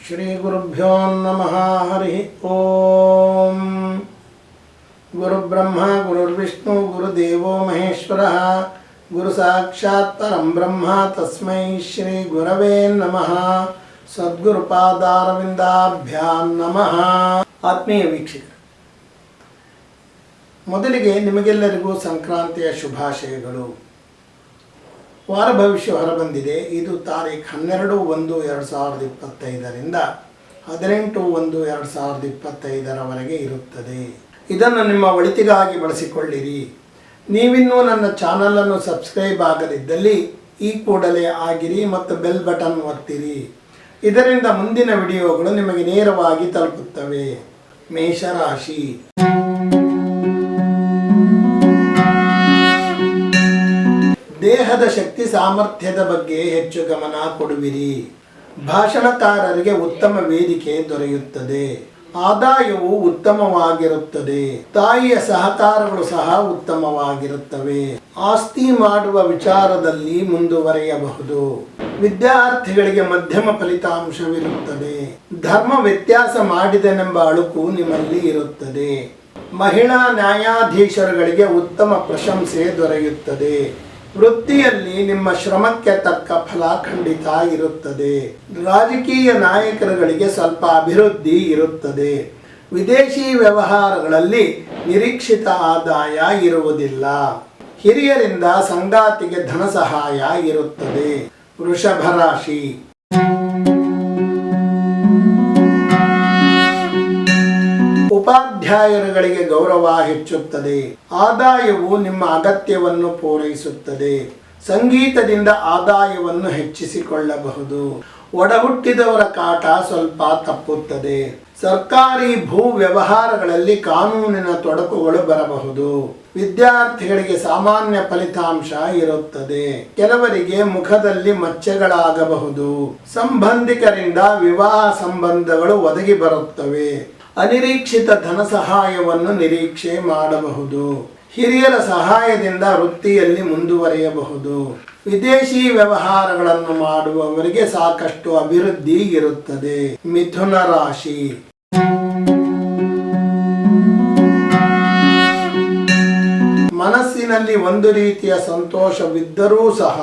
ಶ್ರೀ ಗುರುಭ್ಯೋ ನಮಃ. ಹರಿ ಓಂ. ಗುರುಬ್ರಹ್ಮ ಗುರುರ್ವಿಷ್ಣು ಗುರುದೇವೋ ಮಹೇಶ್ವರಃ ಗುರು ಸಾಕ್ಷಾತ್ ಪರಂ ಬ್ರಹ್ಮ ತಸ್ಮೈ ಶ್ರೀ ಗುರವೇ ನಮಃ. ಸದ್ಗುರುಪಾದಾರವಿಂದಾಭ್ಯಾಂ ನಮಃ. ಆತ್ಮೀಯ ವೀಕ್ಷಕರು, ಮೊದಲಿಗೆ ನಿಮಗೆಲ್ಲರಿಗೂ ಸಂಕ್ರಾಂತಿಯ ಶುಭಾಶಯಗಳು. ವಾರ ಭವಿಷ್ಯ ಹೊರಬಂದಿದೆ. ಇದು ತಾರೀಖು 12/1/2025ರಿಂದ 18/1/2025 ಇರುತ್ತದೆ. ಇದನ್ನು ನಿಮ್ಮ ಒಳಿತಿಗಾಗಿ ಬಳಸಿಕೊಳ್ಳಿರಿ. ನೀವಿನ್ನೂ ನನ್ನ ಚಾನಲನ್ನು ಸಬ್ಸ್ಕ್ರೈಬ್ ಆಗದಿದ್ದಲ್ಲಿ ಈ ಕೂಡಲೇ ಆಗಿರಿ ಮತ್ತು ಬೆಲ್ ಬಟನ್ ಒತ್ತಿರಿ. ಇದರಿಂದ ಮುಂದಿನ ವಿಡಿಯೋಗಳು ನಿಮಗೆ ನೇರವಾಗಿ ತಲುಪುತ್ತವೆ. ಮೇಷರಾಶಿ. ದೇಹದ ಶಕ್ತಿ ಸಾಮರ್ಥ್ಯದ ಬಗ್ಗೆ ಹೆಚ್ಚು ಗಮನ ಕೊಡುವಿರಿ. ಭಾಷಣಕಾರರಿಗೆ ಉತ್ತಮ ವೇದಿಕೆ ದೊರೆಯುತ್ತದೆ. ಆದಾಯವು ಉತ್ತಮವಾಗಿರುತ್ತದೆ. ತಾಯಿಯ ಸಹಕಾರಗಳು ಸಹ ಉತ್ತಮವಾಗಿರುತ್ತವೆ. ಆಸ್ತಿ ಮಾಡುವ ವಿಚಾರದಲ್ಲಿ ಮುಂದುವರೆಯಬಹುದು. ವಿದ್ಯಾರ್ಥಿಗಳಿಗೆ ಮಧ್ಯಮ ಫಲಿತಾಂಶವಿರುತ್ತದೆ. ಧರ್ಮ ವ್ಯತ್ಯಾಸ ಮಾಡಿದನೆಂಬ ಅಳುಕು ನಿಮ್ಮಲ್ಲಿ ಇರುತ್ತದೆ. ಮಹಿಳಾ ನ್ಯಾಯಾಧೀಶರುಗಳಿಗೆ ಉತ್ತಮ ಪ್ರಶಂಸೆ ದೊರೆಯುತ್ತದೆ. ವೃತ್ತಿಯಲ್ಲಿ ನಿಮ್ಮ ಶ್ರಮಕ್ಕೆ ತಕ್ಕ ಫಲ ಖಂಡಿತ ಇರುತ್ತದೆ. ರಾಜಕೀಯ ನಾಯಕರುಗಳಿಗೆ ಸ್ವಲ್ಪ ಅಭಿವೃದ್ಧಿ ಇರುತ್ತದೆ. ವಿದೇಶಿ ವ್ಯವಹಾರಗಳಲ್ಲಿ ನಿರೀಕ್ಷಿತ ಆದಾಯ ಇರುವುದಿಲ್ಲ. ಹಿರಿಯರಿಂದ ಸಂಗಾತಿಗೆ ಧನ ಸಹಾಯ ಇರುತ್ತದೆ. ವೃಷಭ ರಾಶಿ. ಉಪಾಧ್ಯಾಯರುಗಳಿಗೆ ಗೌರವ ಹೆಚ್ಚುತ್ತದೆ. ಆದಾಯವು ನಿಮ್ಮ ಅಗತ್ಯವನ್ನು ಪೂರೈಸುತ್ತದೆ. ಸಂಗೀತದಿಂದ ಆದಾಯವನ್ನು ಹೆಚ್ಚಿಸಿಕೊಳ್ಳಬಹುದು. ಒಡಹುಟ್ಟಿದವರ ಕಾಟ ಸ್ವಲ್ಪ ತಪ್ಪುತ್ತದೆ. ಸರ್ಕಾರಿ ಭೂ ವ್ಯವಹಾರಗಳಲ್ಲಿ ಕಾನೂನಿನ ತೊಡಕುಗಳು ಬರಬಹುದು. ವಿದ್ಯಾರ್ಥಿಗಳಿಗೆ ಸಾಮಾನ್ಯ ಫಲಿತಾಂಶ ಇರುತ್ತದೆ. ಕೆಲವರಿಗೆ ಮುಖದಲ್ಲಿ ಮಚ್ಚೆಗಳಾಗಬಹುದು. ಸಂಬಂಧಿಕರಿಂದ ವಿವಾಹ ಸಂಬಂಧಗಳು ಒದಗಿ ಬರುತ್ತವೆ. ಅನಿರೀಕ್ಷಿತ ಧನ ಸಹಾಯವನ್ನು ನಿರೀಕ್ಷೆ ಮಾಡಬಹುದು. ಹಿರಿಯರ ಸಹಾಯದಿಂದ ವೃತ್ತಿಯಲ್ಲಿ ಮುಂದುವರಿಯಬಹುದು. ವಿದೇಶಿ ವ್ಯವಹಾರಗಳನ್ನು ಮಾಡುವವರಿಗೆ ಸಾಕಷ್ಟು ಅಭಿವೃದ್ಧಿ ಇರುತ್ತದೆ. ಮಿಥುನ ರಾಶಿ. ಮನಸ್ಸಿನಲ್ಲಿ ಒಂದು ರೀತಿಯ ಸಂತೋಷವಿದ್ದರೂ ಸಹ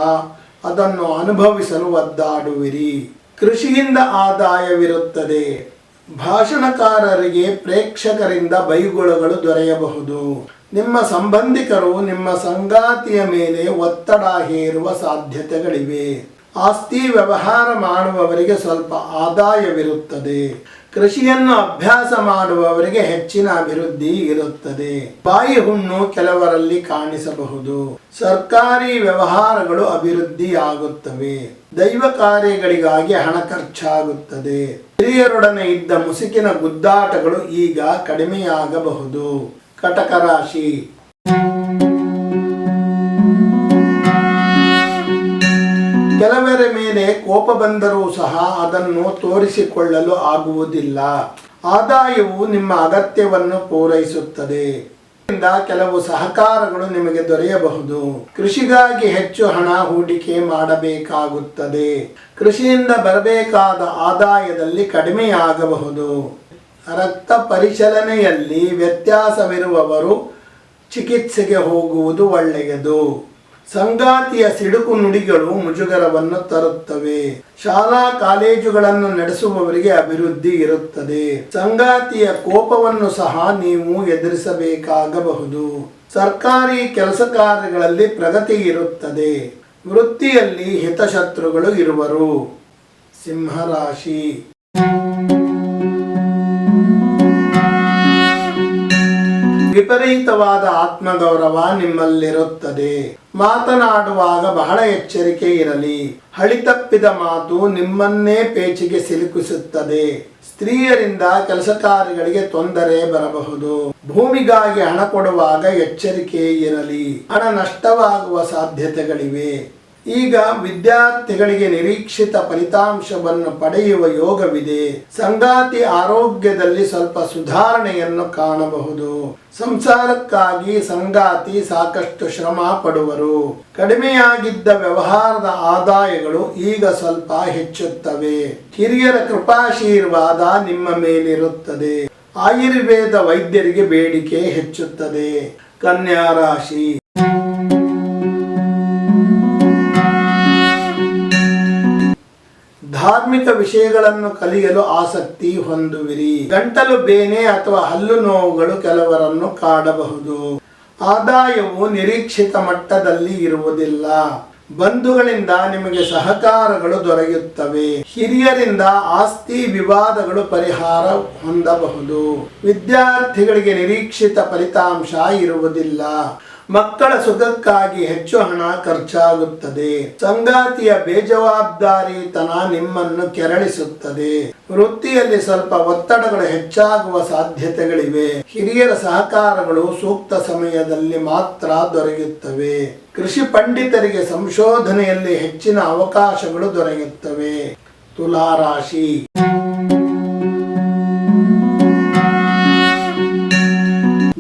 ಅದನ್ನು ಅನುಭವಿಸಲು ಒದ್ದಾಡುವಿರಿ. ಕೃಷಿಯಿಂದ ಆದಾಯವಿರುತ್ತದೆ. ಭಾಷಣಕಾರರಿಗೆ ಪ್ರೇಕ್ಷಕರಿಂದ ಬೈಗುಳಗಳು ದೊರೆಯಬಹುದು. ನಿಮ್ಮ ಸಂಬಂಧಿಕರು ನಿಮ್ಮ ಸಂಗಾತಿಯ ಮೇಲೆ ಒತ್ತಡ ಹೇರುವ ಸಾಧ್ಯತೆಗಳಿವೆ. ಆಸ್ತಿ ವ್ಯವಹಾರ ಮಾಡುವವರಿಗೆ ಸ್ವಲ್ಪ ಆದಾಯವಿರುತ್ತದೆ. ಕೃಷಿಯನ್ನು ಅಭ್ಯಾಸ ಮಾಡುವವರಿಗೆ ಹೆಚ್ಚಿನ ಅಭಿವೃದ್ಧಿ ಇರುತ್ತದೆ. ಬಾಯಿ ಹುಣ್ಣು ಕೆಲವರಲ್ಲಿ ಕಾಣಿಸಬಹುದು. ಸರ್ಕಾರಿ ವ್ಯವಹಾರಗಳು ಅಭಿವೃದ್ಧಿಯಾಗುತ್ತವೆ. ದೈವ ಕಾರ್ಯಗಳಿಗಾಗಿ ಹಣ ಖರ್ಚಾಗುತ್ತದೆ. ಹಿರಿಯರೊಡನೆ ಇದ್ದ ಮುಸುಕಿನ ಗುದ್ದಾಟಗಳು ಈಗ ಕಡಿಮೆಯಾಗಬಹುದು. ಕಟಕ ರಾಶಿ. ಕೆಲವರ ಮೇಲೆ ಕೋಪ ಬಂದರೂ ಸಹ ಅದನ್ನು ತೋರಿಸಿಕೊಳ್ಳಲು ಆಗುವುದಿಲ್ಲ. ಆದಾಯವು ನಿಮ್ಮ ಅಗತ್ಯವನ್ನು ಪೂರೈಸುತ್ತದೆ. ಕೆಲವು ಸಹಕಾರಗಳು ನಿಮಗೆ ದೊರೆಯಬಹುದು. ಕೃಷಿಗಾಗಿ ಹೆಚ್ಚು ಹಣ ಹೂಡಿಕೆ ಮಾಡಬೇಕಾಗುತ್ತದೆ. ಕೃಷಿಯಿಂದ ಬರಬೇಕಾದ ಆದಾಯದಲ್ಲಿ ಕಡಿಮೆಯಾಗಬಹುದು. ರಕ್ತ ಪರಿಚಲನೆಯಲ್ಲಿ ವ್ಯತ್ಯಾಸವಿರುವವರು ಚಿಕಿತ್ಸೆಗೆ ಹೋಗುವುದು ಒಳ್ಳೆಯದು. ಸಂಗಾತಿಯ ಸಿಡುಕು ನುಡಿಗಳು ಮುಜುಗರವನ್ನು ತರುತ್ತವೆ. ಶಾಲಾ ಕಾಲೇಜುಗಳನ್ನು ನಡೆಸುವವರಿಗೆ ಅಭಿವೃದ್ಧಿ ಇರುತ್ತದೆ. ಸಂಗಾತಿಯ ಕೋಪವನ್ನು ಸಹ ನೀವು ಎದುರಿಸಬೇಕಾಗಬಹುದು. ಸರ್ಕಾರಿ ಕೆಲಸ ಕಾರ್ಯಗಳಲ್ಲಿ ಪ್ರಗತಿ ಇರುತ್ತದೆ. ವೃತ್ತಿಯಲ್ಲಿ ಹಿತಶತ್ರುಗಳು ಇರುವರು. ಸಿಂಹರಾಶಿ. ವಿಪರೀತವಾದ ಆತ್ಮಗೌರವ ನಿಮ್ಮಲ್ಲಿರುತ್ತದೆ. ಮಾತನಾಡುವಾಗ ಬಹಳ ಎಚ್ಚರಿಕೆ ಇರಲಿ. ಹಳಿತಪ್ಪಿದ ಮಾತು ನಿಮ್ಮನ್ನೇ ಪೇಚಿಗೆ ಸಿಲುಕಿಸುತ್ತದೆ. ಸ್ತ್ರೀಯರಿಂದ ಕೆಲಸ ಕಾರ್ಯಗಳಿಗೆ ತೊಂದರೆ ಬರಬಹುದು. ಭೂಮಿಗಾಗಿ ಹಣ ಕೊಡುವಾಗ ಎಚ್ಚರಿಕೆ ಇರಲಿ. ಹಣ ನಷ್ಟವಾಗುವ ಸಾಧ್ಯತೆಗಳಿವೆ. ಈಗ ವಿದ್ಯಾರ್ಥಿಗಳಿಗೆ ನಿರೀಕ್ಷಿತ ಫಲಿತಾಂಶವನ್ನು ಪಡೆಯುವ ಯೋಗವಿದೆ. ಸಂಗಾತಿ ಆರೋಗ್ಯದಲ್ಲಿ ಸ್ವಲ್ಪ ಸುಧಾರಣೆಯನ್ನು ಕಾಣಬಹುದು. ಸಂಸಾರಕ್ಕಾಗಿ ಸಂಗಾತಿ ಸಾಕಷ್ಟು ಶ್ರಮ ಪಡುವರು. ಕಡಿಮೆಯಾಗಿದ್ದ ವ್ಯವಹಾರದ ಆದಾಯಗಳು ಈಗ ಸ್ವಲ್ಪ ಹೆಚ್ಚುತ್ತವೆ. ಹಿರಿಯರ ಕೃಪಾಶೀರ್ವಾದ ನಿಮ್ಮ ಮೇಲಿರುತ್ತದೆ. ಆಯುರ್ವೇದ ವೈದ್ಯರಿಗೆ ಬೇಡಿಕೆ ಹೆಚ್ಚುತ್ತದೆ. ಕನ್ಯಾ ರಾಶಿ. ಧಾರ್ಮಿಕ ವಿಷಯಗಳನ್ನು ಕಲಿಯಲು ಆಸಕ್ತಿ ಹೊಂದುವಿರಿ. ಗಂಟಲು ಬೇನೆ ಅಥವಾ ಹಲ್ಲು ನೋವುಗಳು ಕೆಲವರನ್ನು ಕಾಡಬಹುದು. ಆದಾಯವು ನಿರೀಕ್ಷಿತ ಮಟ್ಟದಲ್ಲಿ ಇರುವುದಿಲ್ಲ. ಬಂಧುಗಳಿಂದ ನಿಮಗೆ ಸಹಕಾರಗಳು ದೊರೆಯುತ್ತವೆ. ಹಿರಿಯರಿಂದ ಆಸ್ತಿ ವಿವಾದಗಳು ಪರಿಹಾರ ಹೊಂದಬಹುದು. ವಿದ್ಯಾರ್ಥಿಗಳಿಗೆ ನಿರೀಕ್ಷಿತ ಫಲಿತಾಂಶ ಇರುವುದಿಲ್ಲ. ಮಕ್ಕಳ ಸುಖಕ್ಕಾಗಿ ಹೆಚ್ಚು ಹಣ ಖರ್ಚಾಗುತ್ತದೆ. ಸಂಗಾತಿಯ ಬೇಜವಾಬ್ದಾರಿತನ ನಿಮ್ಮನ್ನು ಕೆರಳಿಸುತ್ತದೆ. ವೃತ್ತಿಯಲ್ಲಿ ಸ್ವಲ್ಪ ಒತ್ತಡಗಳು ಹೆಚ್ಚಾಗುವ ಸಾಧ್ಯತೆಗಳಿವೆ. ಹಿರಿಯರ ಸಹಕಾರಗಳು ಸೂಕ್ತ ಸಮಯದಲ್ಲಿ ಮಾತ್ರ ದೊರೆಯುತ್ತವೆ. ಕೃಷಿ ಪಂಡಿತರಿಗೆ ಸಂಶೋಧನೆಯಲ್ಲಿ ಹೆಚ್ಚಿನ ಅವಕಾಶಗಳು ದೊರೆಯುತ್ತವೆ. ತುಲಾ ರಾಶಿ.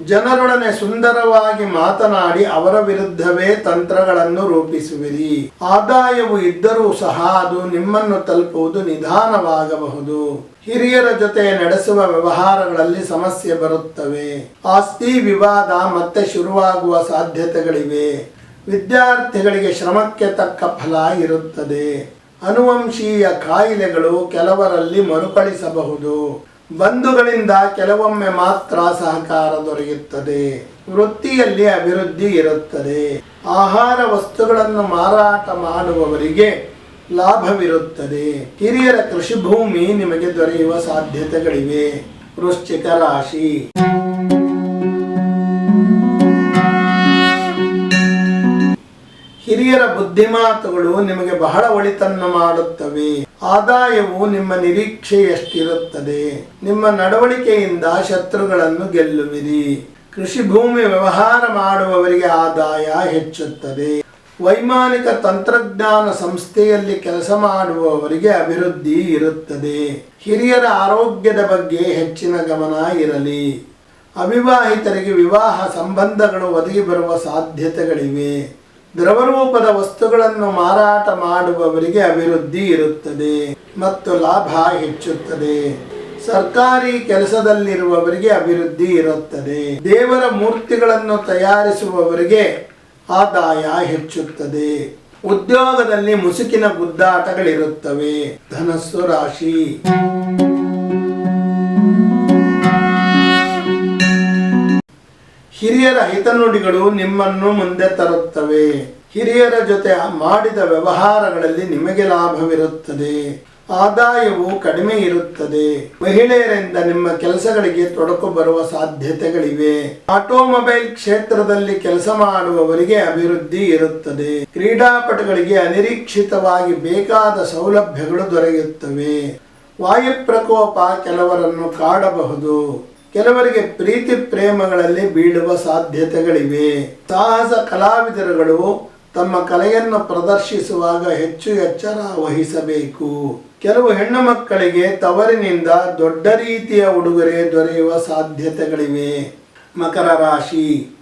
ಜನರೊಡನೆ ಸುಂದರವಾಗಿ ಮಾತನಾಡಿ ಅವರ ವಿರುದ್ಧವೇ ತಂತ್ರಗಳನ್ನು ರೂಪಿಸುವಿರಿ. ಆದಾಯವು ಇದ್ದರೂ ಸಹ ಅದು ನಿಮ್ಮನ್ನು ತಲುಪುವುದು ನಿಧಾನವಾಗಬಹುದು. ಹಿರಿಯರ ಜೊತೆ ನಡೆಸುವ ವ್ಯವಹಾರಗಳಲ್ಲಿ ಸಮಸ್ಯೆ ಬರುತ್ತವೆ. ಆಸ್ತಿ ವಿವಾದ ಮತ್ತೆ ಶುರುವಾಗುವ ಸಾಧ್ಯತೆಗಳಿವೆ. ವಿದ್ಯಾರ್ಥಿಗಳಿಗೆ ಶ್ರಮಕ್ಕೆ ತಕ್ಕ ಫಲ ಇರುತ್ತದೆ. ಅನುವಂಶೀಯ ಕಾಯಿಲೆಗಳು ಕೆಲವರಲ್ಲಿ ಮರುಕಳಿಸಬಹುದು. ಬಂಧುಗಳಿಂದ ಕೆಲವೊಮ್ಮೆ ಮಾತ್ರ ಸಹಕಾರ ದೊರೆಯುತ್ತದೆ. ವೃತ್ತಿಯಲ್ಲಿ ಅಭಿವೃದ್ಧಿ ಇರುತ್ತದೆ. ಆಹಾರ ವಸ್ತುಗಳನ್ನು ಮಾರಾಟ ಮಾಡುವವರಿಗೆ ಲಾಭವಿರುತ್ತದೆ. ಹಿರಿಯರ ಕೃಷಿ ಭೂಮಿ ನಿಮಗೆ ದೊರೆಯುವ ಸಾಧ್ಯತೆಗಳಿವೆ. ವೃಶ್ಚಿಕ ರಾಶಿ. ಹಿರಿಯರ ಬುದ್ಧಿಮಾತುಗಳು ನಿಮಗೆ ಬಹಳ ಒಳಿತನ್ನು ಮಾಡುತ್ತವೆ. ಆದಾಯವು ನಿಮ್ಮ ನಿರೀಕ್ಷೆಯಷ್ಟಿರುತ್ತದೆ. ನಿಮ್ಮ ನಡವಳಿಕೆಯಿಂದ ಶತ್ರುಗಳನ್ನು ಗೆಲ್ಲುವಿರಿ. ಕೃಷಿ ಭೂಮಿ ವ್ಯವಹಾರ ಮಾಡುವವರಿಗೆ ಆದಾಯ ಹೆಚ್ಚುತ್ತದೆ. ವೈಮಾನಿಕ ತಂತ್ರಜ್ಞಾನ ಸಂಸ್ಥೆಯಲ್ಲಿ ಕೆಲಸ ಮಾಡುವವರಿಗೆ ಅಭಿವೃದ್ಧಿ ಇರುತ್ತದೆ. ಹಿರಿಯರ ಆರೋಗ್ಯದ ಬಗ್ಗೆ ಹೆಚ್ಚಿನ ಗಮನ ಇರಲಿ. ಅವಿವಾಹಿತರಿಗೆ ವಿವಾಹ ಸಂಬಂಧಗಳು ಒದಗಿ ಬರುವ ಸಾಧ್ಯತೆಗಳಿವೆ. ದ್ರವರೂಪದ ವಸ್ತುಗಳನ್ನು ಮಾರಾಟ ಮಾಡುವವರಿಗೆ ಅಭಿವೃದ್ಧಿ ಇರುತ್ತದೆ ಮತ್ತು ಲಾಭ ಹೆಚ್ಚುತ್ತದೆ. ಸರ್ಕಾರಿ ಕೆಲಸದಲ್ಲಿರುವವರಿಗೆ ಅಭಿವೃದ್ಧಿ ಇರುತ್ತದೆ. ದೇವರ ಮೂರ್ತಿಗಳನ್ನು ತಯಾರಿಸುವವರಿಗೆ ಆದಾಯ ಹೆಚ್ಚುತ್ತದೆ. ಉದ್ಯೋಗದಲ್ಲಿ ಮುಸುಕಿನ ಗುದ್ದಾಟಗಳಿರುತ್ತವೆ. ಧನಸ್ಸು ರಾಶಿ. ಹಿರಿಯರ ಹಿತನುಡಿಗಳು ನಿಮ್ಮನ್ನು ಮುಂದೆ ತರುತ್ತವೆ. ಹಿರಿಯರ ಜೊತೆ ಮಾಡಿದ ವ್ಯವಹಾರಗಳಲ್ಲಿ ನಿಮಗೆ ಲಾಭವಿರುತ್ತದೆ. ಆದಾಯವು ಕಡಿಮೆ ಇರುತ್ತದೆ. ಮಹಿಳೆಯರಿಂದ ನಿಮ್ಮ ಕೆಲಸಗಳಿಗೆ ತೊಡಕು ಬರುವ ಸಾಧ್ಯತೆಗಳಿವೆ. ಆಟೋಮೊಬೈಲ್ ಕ್ಷೇತ್ರದಲ್ಲಿ ಕೆಲಸ ಮಾಡುವವರಿಗೆ ಅಭಿವೃದ್ಧಿ ಇರುತ್ತದೆ. ಕ್ರೀಡಾಪಟುಗಳಿಗೆ ಅನಿರೀಕ್ಷಿತವಾಗಿ ಬೇಕಾದ ಸೌಲಭ್ಯಗಳು ದೊರೆಯುತ್ತವೆ. ವಾಯು ಪ್ರಕೋಪ ಕೆಲವರನ್ನು ಕಾಡಬಹುದು. ಕೆಲವರಿಗೆ ಪ್ರೀತಿ ಪ್ರೇಮಗಳಲ್ಲಿ ಬೀಳುವ ಸಾಧ್ಯತೆಗಳಿವೆ. ಸಾಹಸ ಕಲಾವಿದರುಗಳು ತಮ್ಮ ಕಲೆಯನ್ನು ಪ್ರದರ್ಶಿಸುವಾಗ ಹೆಚ್ಚು ಎಚ್ಚರ ವಹಿಸಬೇಕು. ಕೆಲವು ಹೆಣ್ಣು ಮಕ್ಕಳಿಗೆ ತವರಿನಿಂದ ದೊಡ್ಡ ರೀತಿಯ ಉಡುಗೊರೆ ದೊರೆಯುವ ಸಾಧ್ಯತೆಗಳಿವೆ. ಮಕರ ರಾಶಿ.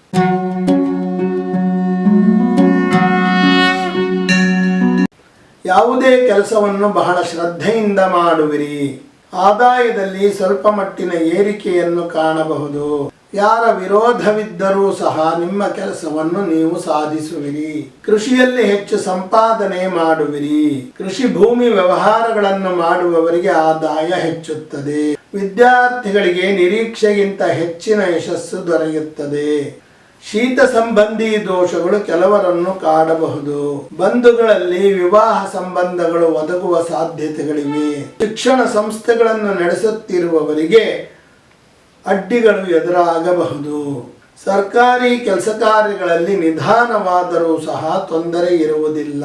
ಯಾವುದೇ ಕೆಲಸವನ್ನು ಬಹಳ ಶ್ರದ್ಧೆಯಿಂದ ಮಾಡುವಿರಿ. ಆದಾಯದಲ್ಲಿ ಸ್ವಲ್ಪ ಮಟ್ಟಿನ ಏರಿಕೆಯನ್ನು ಕಾಣಬಹುದು. ಯಾರ ವಿರೋಧವಿದ್ದರೂ ಸಹ ನಿಮ್ಮ ಕೆಲಸವನ್ನು ನೀವು ಸಾಧಿಸುವಿರಿ. ಕೃಷಿಯಲ್ಲಿ ಹೆಚ್ಚು ಸಂಪಾದನೆ ಮಾಡುವಿರಿ. ಕೃಷಿ ಭೂಮಿ ವ್ಯವಹಾರಗಳನ್ನು ಮಾಡುವವರಿಗೆ ಆದಾಯ ಹೆಚ್ಚುತ್ತದೆ. ವಿದ್ಯಾರ್ಥಿಗಳಿಗೆ ನಿರೀಕ್ಷೆಗಿಂತ ಹೆಚ್ಚಿನ ಯಶಸ್ಸು ದೊರೆಯುತ್ತದೆ. ಶೀತ ಸಂಬಂಧಿ ದೋಷಗಳು ಕೆಲವರನ್ನು ಕಾಡಬಹುದು. ಬಂಧುಗಳಲ್ಲಿ ವಿವಾಹ ಸಂಬಂಧಗಳು ಒದಗುವ ಸಾಧ್ಯತೆಗಳಿವೆ. ಶಿಕ್ಷಣ ಸಂಸ್ಥೆಗಳನ್ನು ನಡೆಸುತ್ತಿರುವವರಿಗೆ ಅಡ್ಡಿಗಳು ಎದುರಾಗಬಹುದು. ಸರ್ಕಾರಿ ಕೆಲಸ ಕಾರ್ಯಗಳಲ್ಲಿ ನಿಧಾನವಾದರೂ ಸಹ ತೊಂದರೆ ಇರುವುದಿಲ್ಲ.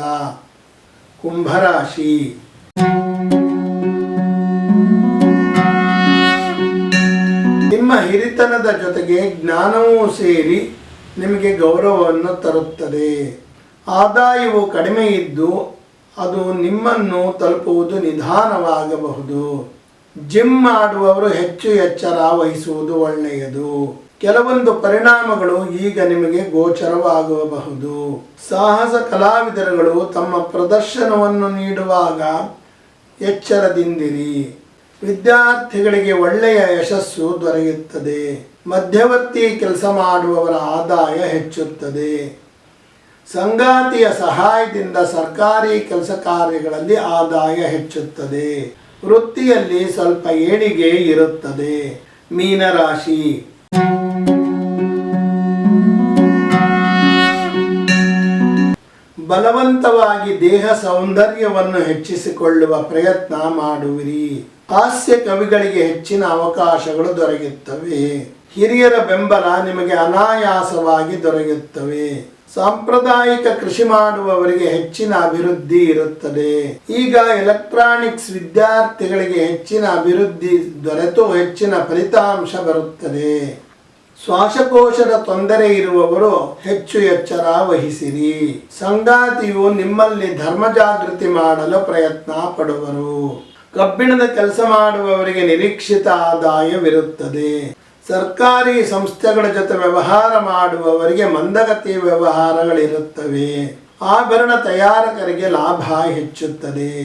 ಕುಂಭರಾಶಿ. ನಿಮ್ಮ ಹಿರಿತನದ ಜೊತೆಗೆ ಜ್ಞಾನವೂ ಸೇರಿ ನಿಮಗೆ ಗೌರವವನ್ನು ತರುತ್ತದೆ. ಆದಾಯವು ಕಡಿಮೆ ಇದ್ದು ಅದು ನಿಮ್ಮನ್ನು ತಲುಪುವುದು ನಿಧಾನವಾಗಬಹುದು. ಜಿಮ್ ಮಾಡುವವರು ಹೆಚ್ಚು ಎಚ್ಚರ ವಹಿಸುವುದು ಒಳ್ಳೆಯದು. ಕೆಲವೊಂದು ಪರಿಣಾಮಗಳು ಈಗ ನಿಮಗೆ ಗೋಚರವಾಗಬಹುದು. ಸಾಹಸ ಕಲಾವಿದರುಗಳು ತಮ್ಮ ಪ್ರದರ್ಶನವನ್ನು ನೀಡುವಾಗ ಎಚ್ಚರದಿಂದಿರಿ. ವಿದ್ಯಾರ್ಥಿಗಳಿಗೆ ಒಳ್ಳೆಯ ಯಶಸ್ಸು ದೊರೆಯುತ್ತದೆ. ಮಧ್ಯವರ್ತಿ ಕೆಲಸ ಮಾಡುವವರ ಆದಾಯ ಹೆಚ್ಚುತ್ತದೆ. ಸಂಗಾತಿಯ ಸಹಾಯದಿಂದ ಸರ್ಕಾರಿ ಕೆಲಸ ಕಾರ್ಯಗಳಲ್ಲಿ ಆದಾಯ ಹೆಚ್ಚುತ್ತದೆ. ವೃತ್ತಿಯಲ್ಲಿ ಸ್ವಲ್ಪ ಏಳಿಗೆ ಇರುತ್ತದೆ. ಮೀನರಾಶಿ. ಬಲವಂತವಾಗಿ ದೇಹ ಸೌಂದರ್ಯವನ್ನು ಹೆಚ್ಚಿಸಿಕೊಳ್ಳುವ ಪ್ರಯತ್ನ ಮಾಡುವಿರಿ. ಹಾಸ್ಯ ಕವಿಗಳಿಗೆ ಹೆಚ್ಚಿನ ಅವಕಾಶಗಳು ದೊರೆಯುತ್ತವೆ. ಹಿರಿಯರ ಬೆಂಬಲ ನಿಮಗೆ ಅನಾಯಾಸವಾಗಿ ದೊರೆಯುತ್ತವೆ. ಸಾಂಪ್ರದಾಯಿಕ ಕೃಷಿ ಮಾಡುವವರಿಗೆ ಹೆಚ್ಚಿನ ಅಭಿವೃದ್ಧಿ ಇರುತ್ತದೆ. ಈಗ ಎಲೆಕ್ಟ್ರಾನಿಕ್ಸ್ ವಿದ್ಯಾರ್ಥಿಗಳಿಗೆ ಹೆಚ್ಚಿನ ಅಭಿವೃದ್ಧಿ ದೊರೆತು ಹೆಚ್ಚಿನ ಫಲಿತಾಂಶ ಬರುತ್ತದೆ. ಶ್ವಾಸಕೋಶದ ತೊಂದರೆ ಇರುವವರು ಹೆಚ್ಚು ಎಚ್ಚರ ವಹಿಸಿರಿ. ಸಂಗಾತಿಯು ನಿಮ್ಮಲ್ಲಿ ಧರ್ಮ ಜಾಗೃತಿ ಮಾಡಲು ಪ್ರಯತ್ನ ಪಡುವರು. ಕಬ್ಬಿಣದ ಕೆಲಸ ಮಾಡುವವರಿಗೆ ನಿರೀಕ್ಷಿತ ಆದಾಯವಿರುತ್ತದೆ. ಸರ್ಕಾರಿ ಸಂಸ್ಥೆಗಳ ಜೊತೆ ವ್ಯವಹಾರ ಮಾಡುವವರಿಗೆ ಮಂದಗತಿ ವ್ಯವಹಾರಗಳಿರುತ್ತವೆ. ಆಭರಣ ತಯಾರಕರಿಗೆ ಲಾಭ ಹೆಚ್ಚುತ್ತದೆ.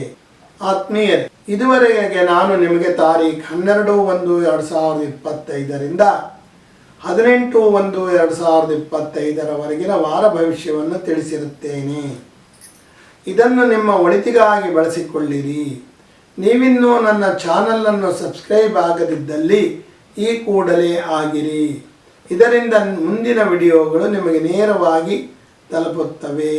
ಆತ್ಮೀಯರೇ, ಇದುವರೆಗೆ ನಾನು ನಿಮಗೆ ತಾರೀಖು 12/1/2025ರಿಂದ 18/1/2025 ವಾರ ಭವಿಷ್ಯವನ್ನು ತಿಳಿಸಿರುತ್ತೇನೆ. ಇದನ್ನು ನಿಮ್ಮ ಒಳಿತಿಗಾಗಿ ಬಳಸಿಕೊಳ್ಳಿರಿ. ನೀವಿನ್ನೂ ನನ್ನ ಚಾನಲನ್ನು ಸಬ್ಸ್ಕ್ರೈಬ್ ಆಗದಿದ್ದಲ್ಲಿ ಈ ಕೂಡಲೇ ಆಗಿರಿ. ಇದರಿಂದ ಮುಂದಿನ ವಿಡಿಯೋಗಳು ನಿಮಗೆ ನೇರವಾಗಿ ತಲುಪುತ್ತವೆ.